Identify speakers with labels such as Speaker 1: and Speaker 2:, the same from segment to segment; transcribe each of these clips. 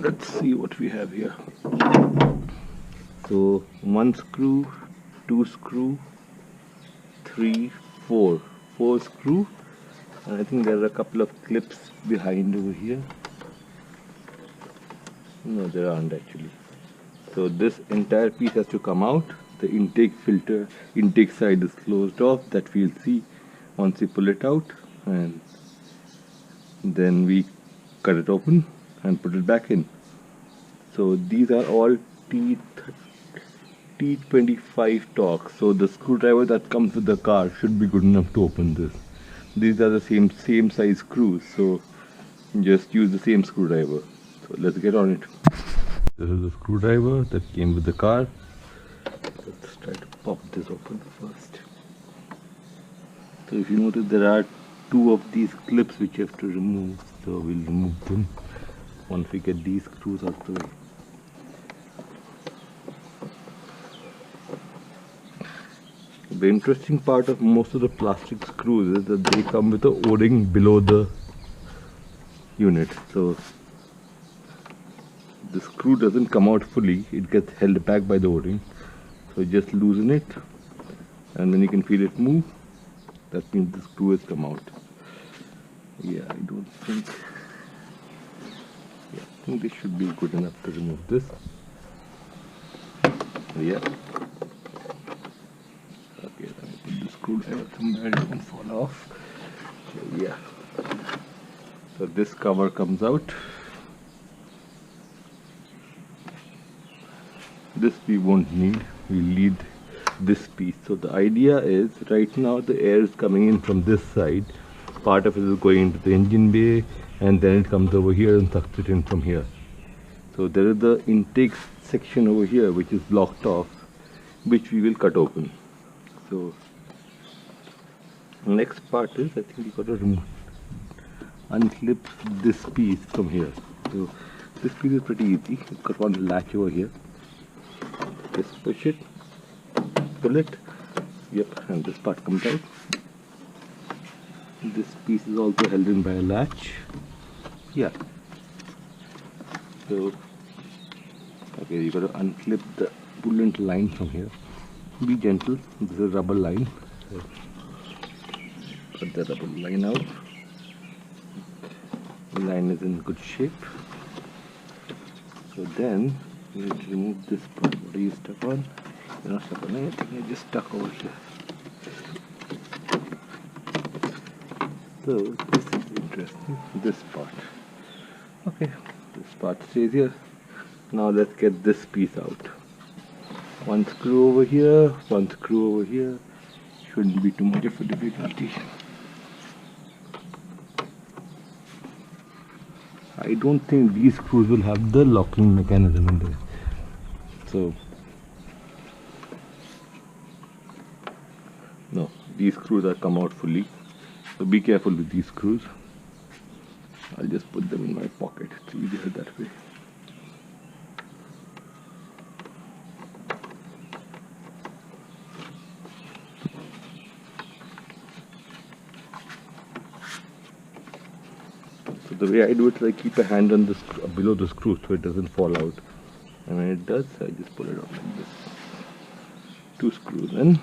Speaker 1: let's see what we have here. So 1 screw, 2 screw, 3, 4 screw, and I think there are a couple of clips behind over here. No, there aren't actually. So this entire piece has to come out. The intake filter, intake side is closed off, that we'll see once we pull it out, and then we cut it open and put it back in. So these are all T25 torque. So the screwdriver that comes with the car should be good enough to open this. These are the same size screws, so just use the same screwdriver. So let's get on it. This is the screwdriver that came with the car. Let's try to pop this open first. So if you notice, there are 2 of these clips which you have to remove. So we'll remove them once we get these screws out the way. The interesting part of most of the plastic screws is that they come with a O-ring below the unit. So the screw doesn't come out fully, it gets held back by the O-ring. So just loosen it, and when you can feel it move, that means the screw has come out. Yeah, I think this should be good enough to remove this. Yeah. Okay, let me put the screwdriver somewhere, it won't fall off. So yeah. So this cover comes out. This we won't need, we'll need this piece. So the idea is, right now the air is coming in from this side. Part of it is going into the engine bay, and then it comes over here and sucks it in from here. So there is the intake section over here which is blocked off, which we will cut open. So next part is, I think we got to unclip this piece from here. So this piece is pretty easy. It's got one latch over here. Just push it, pull it, yep, and this part comes out. This piece is also held in by a latch. Yeah. So, okay, you got to unclip the coolant line from here. Be gentle, this is rubber line. So, cut the rubber line out. The line is in good shape. So then, you need to remove this part. What are you stuck on? You're not stuck on anything, you're just stuck over here. So this is interesting, this part. Okay, this part stays here. Now let's get this piece out. 1 screw over here, 1 screw over here. Shouldn't be too much of a difficulty. I don't think these screws will have the locking mechanism in there. So, no, these screws are come out fully. So be careful with these screws. I'll just put them in my pocket. It's easier that way. So the way I do it is I keep a hand on this below the screw so it doesn't fall out. And when it does, I just pull it out like this. 2 screws in.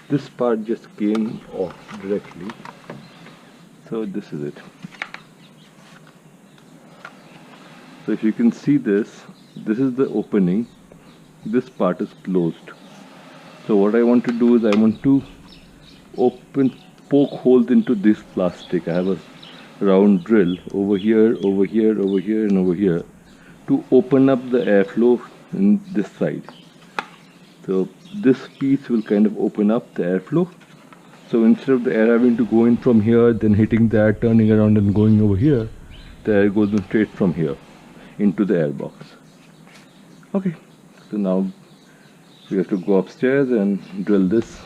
Speaker 1: This part just came off directly. So this is it. So if you can see this is the opening. This part is closed. So what I want to do is I want to poke holes into this plastic. I have a round drill over here, over here, over here, and over here to open up the airflow in this side. So this piece will kind of open up the airflow. So instead of the air having to go in from here, then hitting that, turning around and going over here, the air goes in straight from here into the airbox. Okay, so now we have to go upstairs and drill this,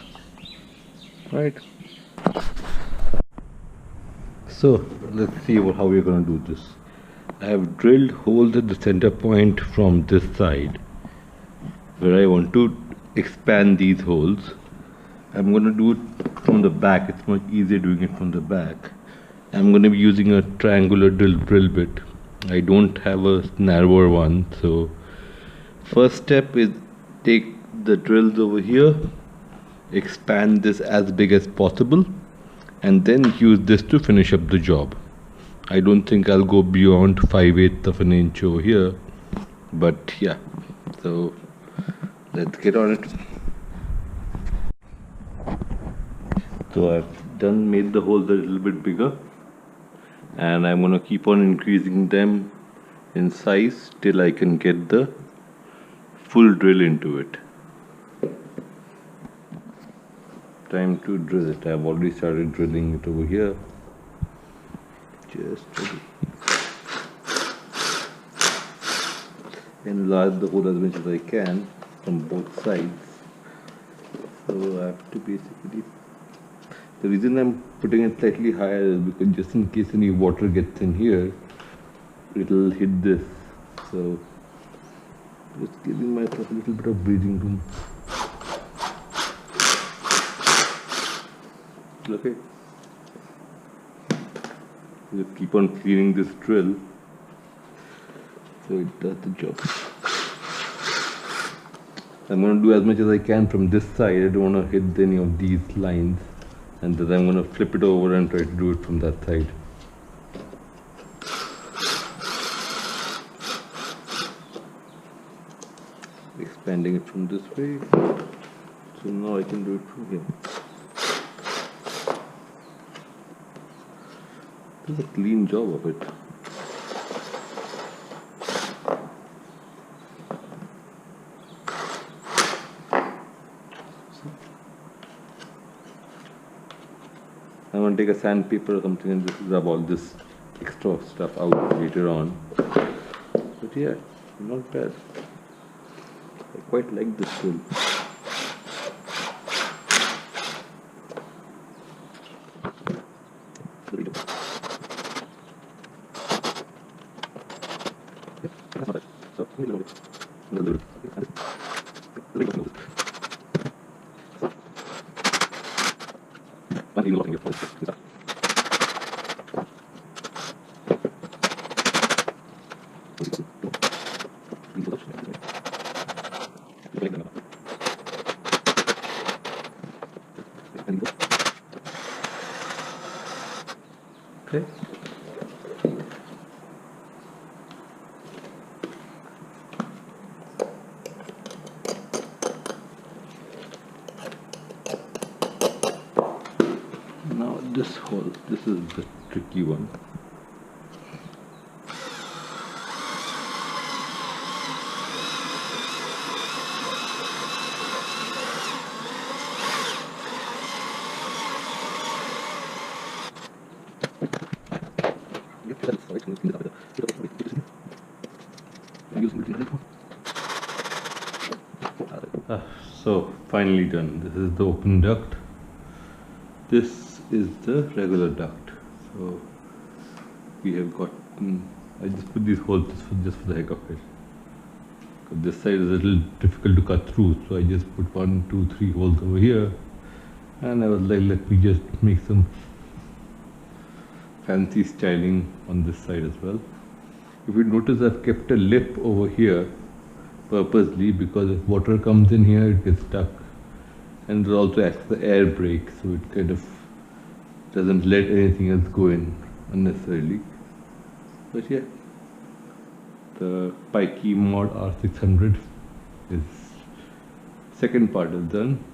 Speaker 1: right? So let's see how we're going to do this. I have drilled holes at the center point from this side where I want to expand these holes. I'm going to do it from the back. It's much easier doing it from the back. I'm going to be using a triangular drill bit I don't have a narrower one. So first step is take the drills over here, expand this as big as possible, and then use this to finish up the job. I don't think I'll go beyond 5/8 of an inch over here, but yeah, so let's get on it. So I've made the holes a little bit bigger, and I'm gonna keep on increasing them in size till I can get the full drill into it. Time to drill it. I've already started drilling it over here. Just enlarge the hole as much as I can from both sides. So I have to basically, the reason I'm putting it slightly higher is because just in case any water gets in here, it'll hit this. So just giving myself a little bit of breathing room. Okay. Just keep on cleaning this drill so it does the job. I'm going to do as much as I can from this side. I don't want to hit any of these lines, and then I'm going to flip it over and try to do it from that side. Expanding it from this way, so now I can do it from here. This is a clean job of it. I'm going to take a sandpaper or something and just rub all this extra stuff out later on. But yeah, not bad. I quite like this tool. Okay. Now this hole, this is the tricky one. So finally done. This is the open duct. This is the regular duct. So we have got. I just put these holes just for the heck of it. This side is a little difficult to cut through, so I just put 1, 2, 3 holes over here, and I was like, let me just make some fancy styling on this side as well. If you notice, I've kept a lip over here purposely because if water comes in here, it gets stuck, and it also acts as the air brake, so it kind of doesn't let anything else go in unnecessarily. But yeah, the Pikey Mod R600 is second part is done.